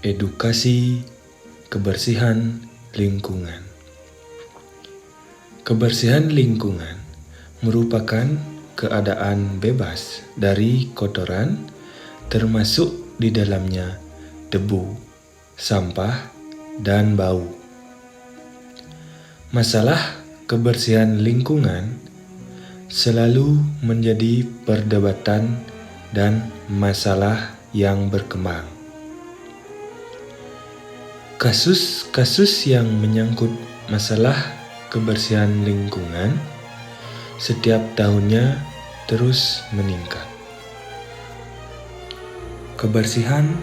Edukasi kebersihan lingkungan. Kebersihan lingkungan merupakan keadaan bebas dari kotoran, termasuk di dalamnya debu, sampah, dan bau. Masalah kebersihan lingkungan selalu menjadi perdebatan dan masalah yang berkembang. Kasus-kasus yang menyangkut masalah kebersihan lingkungan setiap tahunnya terus meningkat. Kebersihan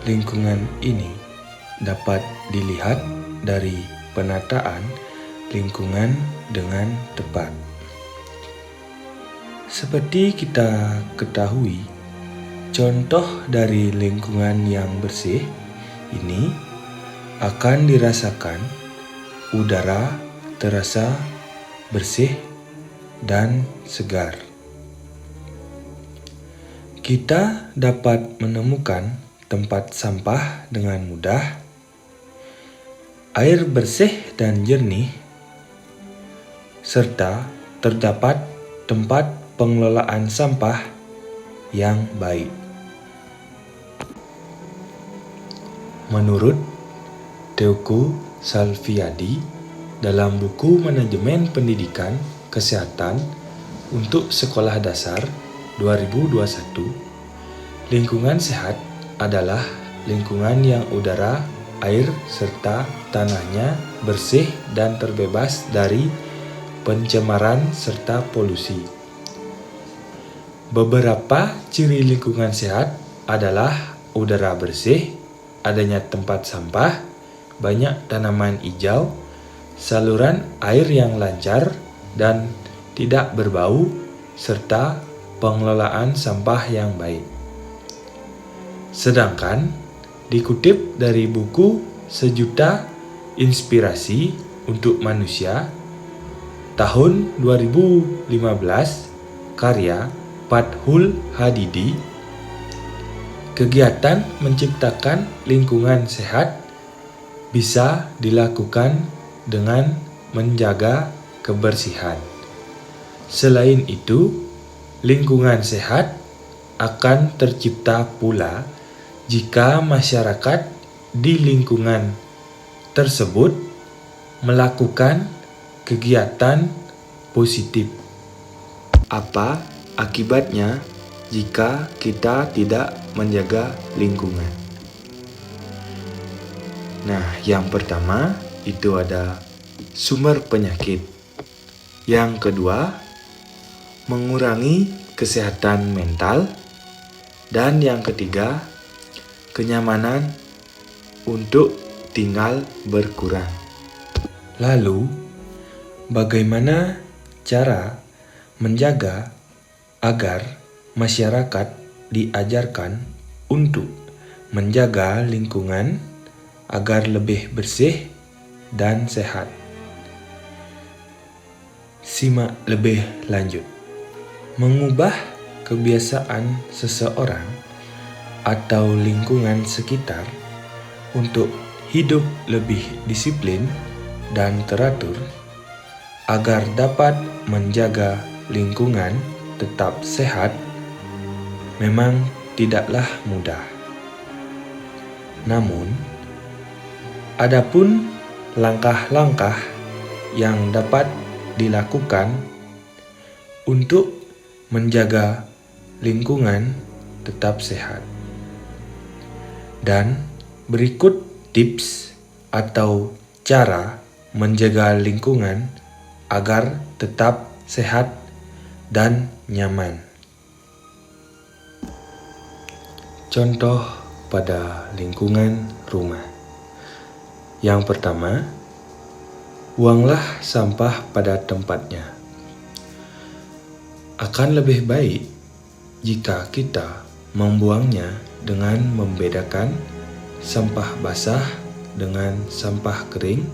lingkungan ini dapat dilihat dari penataan lingkungan dengan tepat. Seperti kita ketahui, contoh dari lingkungan yang bersih ini akan dirasakan udara terasa bersih dan segar. Kita dapat menemukan tempat sampah dengan mudah, air bersih dan jernih, serta terdapat tempat pengelolaan sampah yang baik. Menurut Teuku Salviadi dalam buku Manajemen Pendidikan Kesehatan untuk Sekolah Dasar 2021, lingkungan sehat adalah lingkungan yang udara, air, serta tanahnya bersih dan terbebas dari pencemaran serta polusi. Beberapa ciri lingkungan sehat adalah udara bersih, adanya tempat sampah, banyak tanaman hijau, saluran air yang lancar dan tidak berbau, serta pengelolaan sampah yang baik. Sedangkan dikutip dari buku Sejuta Inspirasi untuk Manusia tahun 2015 karya Fathul Hadidi, kegiatan menciptakan lingkungan sehat bisa dilakukan dengan menjaga kebersihan. Selain itu, lingkungan sehat akan tercipta pula jika masyarakat di lingkungan tersebut melakukan kegiatan positif. Apa akibatnya jika kita tidak menjaga lingkungan? Nah, yang pertama itu ada sumber penyakit. Yang kedua, mengurangi kesehatan mental. Dan yang ketiga, kenyamanan untuk tinggal berkurang. Lalu, bagaimana cara menjaga agar masyarakat diajarkan untuk menjaga lingkungan agar lebih bersih dan sehat? Simak lebih lanjut. Mengubah kebiasaan seseorang atau lingkungan sekitar untuk hidup lebih disiplin dan teratur agar dapat menjaga lingkungan tetap sehat memang tidaklah mudah. Namun, adapun langkah-langkah yang dapat dilakukan untuk menjaga lingkungan tetap sehat. Dan berikut tips atau cara menjaga lingkungan agar tetap sehat dan nyaman. Contoh pada lingkungan rumah. Yang pertama, buanglah sampah pada tempatnya. Akan lebih baik jika kita membuangnya dengan membedakan sampah basah dengan sampah kering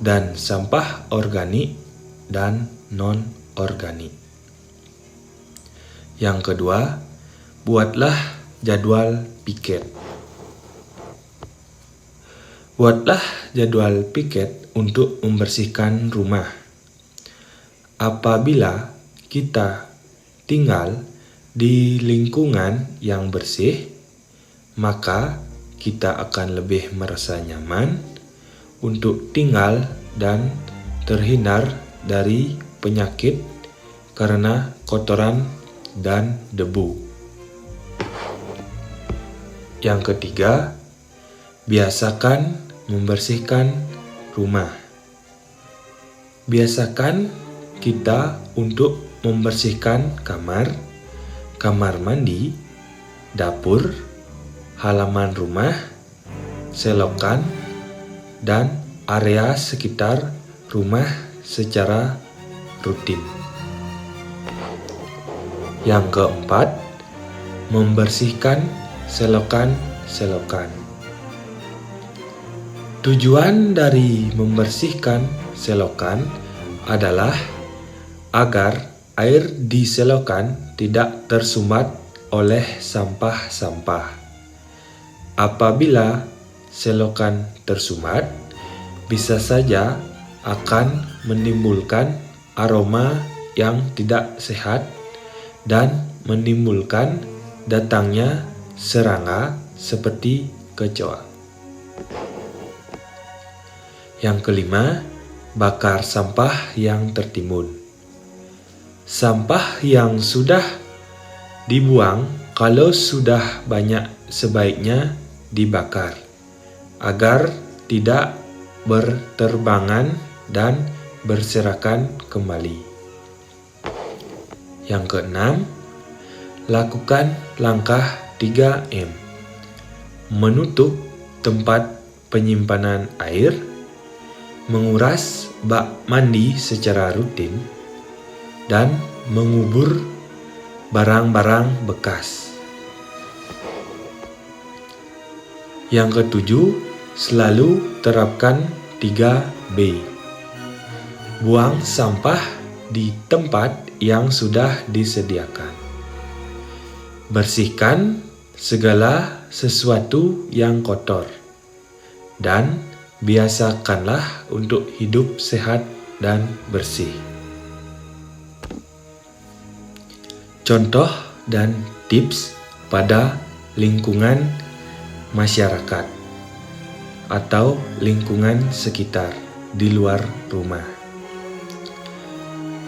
dan sampah organik dan non-organik. Yang kedua, buatlah jadwal piket. Buatlah jadwal piket untuk membersihkan rumah. Apabila kita tinggal di lingkungan yang bersih, maka kita akan lebih merasa nyaman untuk tinggal dan terhindar dari penyakit karena kotoran dan debu. Yang ketiga, biasakan membersihkan rumah. Biasakan kita untuk membersihkan kamar mandi, dapur, halaman rumah, selokan, dan area sekitar rumah secara rutin. Yang keempat, membersihkan selokan-selokan. Tujuan dari membersihkan selokan adalah agar air di selokan tidak tersumbat oleh sampah-sampah. Apabila selokan tersumbat, bisa saja akan menimbulkan aroma yang tidak sehat dan menimbulkan datangnya serangga seperti kecoa. Yang kelima, bakar sampah yang tertimbun. Sampah yang sudah dibuang kalau sudah banyak sebaiknya dibakar agar tidak berterbangan dan berserakan kembali. Yang keenam, lakukan langkah 3M. Menutup tempat penyimpanan air, menguras bak mandi secara rutin, dan mengubur barang-barang bekas. Yang ketujuh, selalu terapkan 3B. Buang sampah di tempat yang sudah disediakan. Bersihkan segala sesuatu yang kotor. Dan biasakanlah untuk hidup sehat dan bersih. Contoh dan tips pada lingkungan masyarakat atau lingkungan sekitar di luar rumah.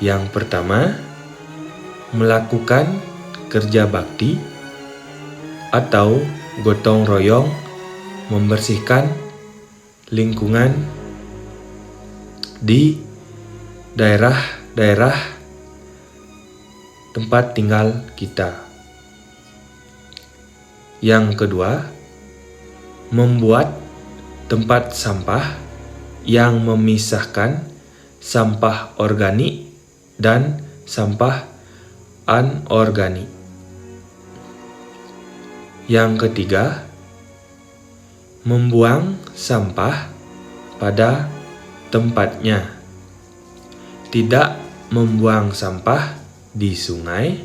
Yang pertama, melakukan kerja bakti atau gotong royong membersihkan lingkungan di daerah-daerah tempat tinggal kita. Yang kedua, membuat tempat sampah yang memisahkan sampah organik dan sampah anorganik. Yang ketiga, membuang sampah pada tempatnya. Tidak membuang sampah di sungai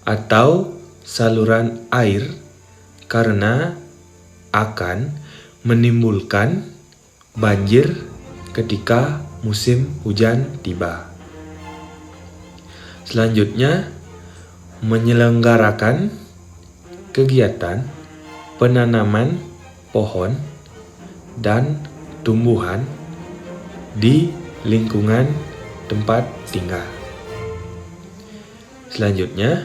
atau saluran air karena akan menimbulkan banjir ketika musim hujan tiba. Selanjutnya, menyelenggarakan kegiatan penanaman pohon dan tumbuhan di lingkungan tempat tinggal. Selanjutnya,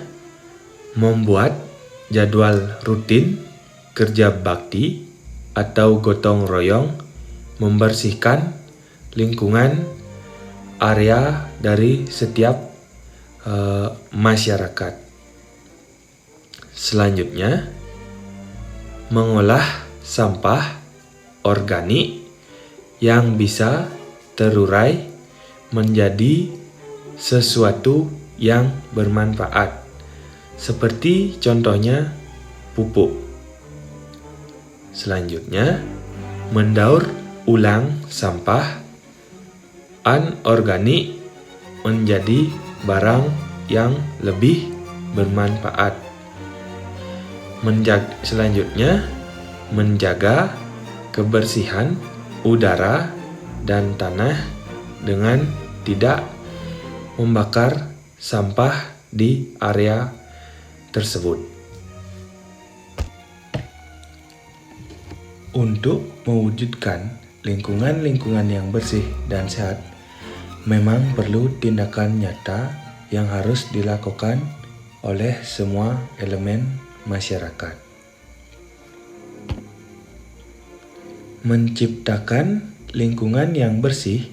membuat jadwal rutin kerja bakti atau gotong royong membersihkan lingkungan area dari setiap masyarakat. Selanjutnya, mengolah sampah organik yang bisa terurai menjadi sesuatu yang bermanfaat, seperti contohnya pupuk. Selanjutnya, mendaur ulang sampah anorganik menjadi barang yang lebih bermanfaat. Selanjutnya, menjaga kebersihan udara dan tanah dengan tidak membakar sampah di area tersebut. Untuk mewujudkan lingkungan-lingkungan yang bersih dan sehat, memang perlu tindakan nyata yang harus dilakukan oleh semua elemen masyarakat. Menciptakan lingkungan yang bersih,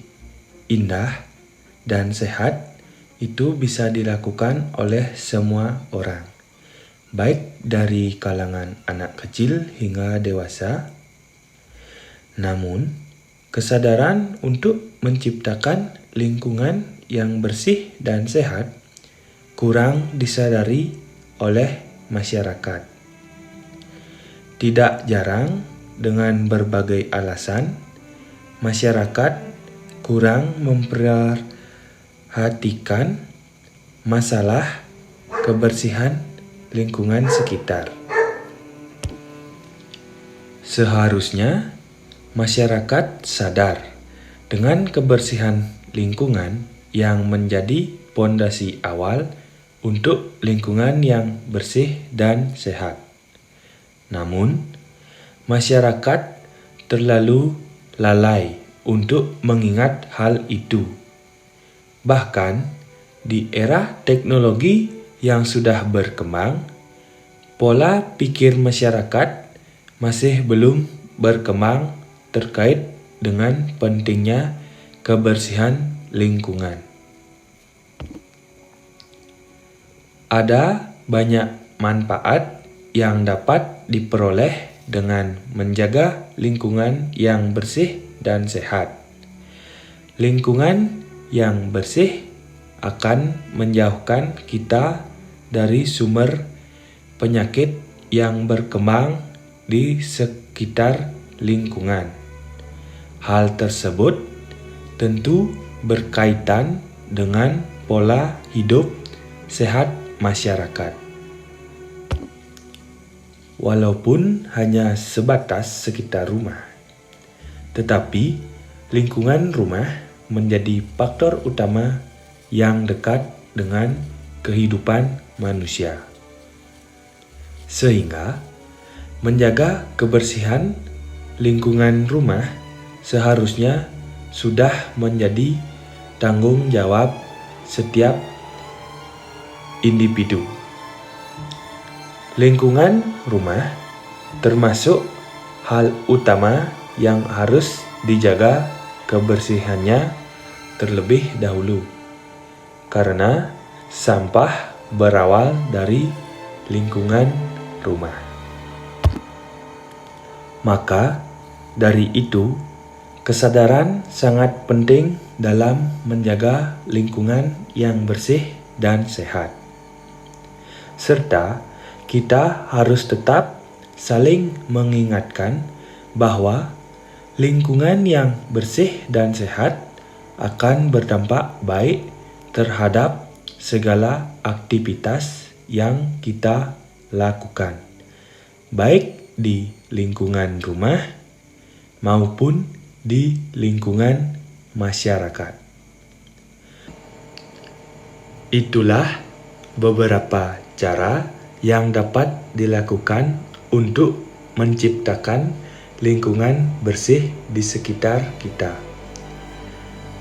indah, dan sehat itu bisa dilakukan oleh semua orang, baik dari kalangan anak kecil hingga dewasa. Namun, kesadaran untuk menciptakan lingkungan yang bersih dan sehat kurang disadari oleh masyarakat. Tidak jarang dengan berbagai alasan, masyarakat kurang memperhatikan masalah kebersihan lingkungan sekitar. Seharusnya masyarakat sadar dengan kebersihan lingkungan yang menjadi pondasi awal untuk lingkungan yang bersih dan sehat. Namun, masyarakat terlalu lalai untuk mengingat hal itu. Bahkan, di era teknologi yang sudah berkembang, pola pikir masyarakat masih belum berkembang terkait dengan pentingnya kebersihan lingkungan. Ada banyak manfaat yang dapat diperoleh dengan menjaga lingkungan yang bersih dan sehat. Lingkungan yang bersih akan menjauhkan kita dari sumber penyakit yang berkembang di sekitar lingkungan. Hal tersebut tentu berkaitan dengan pola hidup sehat masyarakat. Walaupun hanya sebatas sekitar rumah, tetapi lingkungan rumah menjadi faktor utama yang dekat dengan kehidupan manusia. Sehingga menjaga kebersihan lingkungan rumah seharusnya sudah menjadi tanggung jawab setiap individu. Lingkungan rumah termasuk hal utama yang harus dijaga kebersihannya terlebih dahulu, karena sampah berawal dari lingkungan rumah. Maka dari itu, kesadaran sangat penting dalam menjaga lingkungan yang bersih dan sehat. Serta kita harus tetap saling mengingatkan bahwa lingkungan yang bersih dan sehat akan berdampak baik terhadap segala aktivitas yang kita lakukan, baik di lingkungan rumah maupun di lingkungan masyarakat. Itulah beberapa cara yang dapat dilakukan untuk menciptakan lingkungan bersih di sekitar kita.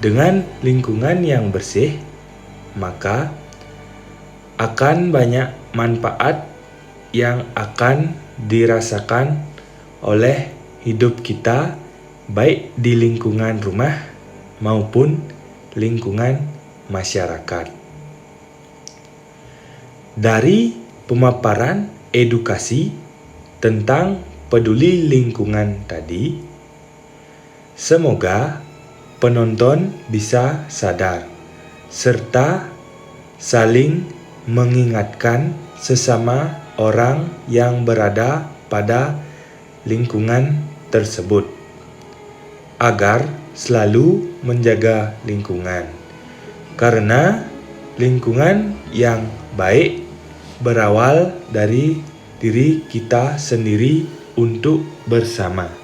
Dengan lingkungan yang bersih, maka akan banyak manfaat yang akan dirasakan oleh hidup kita, baik di lingkungan rumah maupun lingkungan masyarakat. Dari pemaparan edukasi tentang peduli lingkungan tadi, semoga penonton bisa sadar serta saling mengingatkan sesama orang yang berada pada lingkungan tersebut agar selalu menjaga lingkungan, karena lingkungan yang baik berawal dari diri kita sendiri untuk bersama.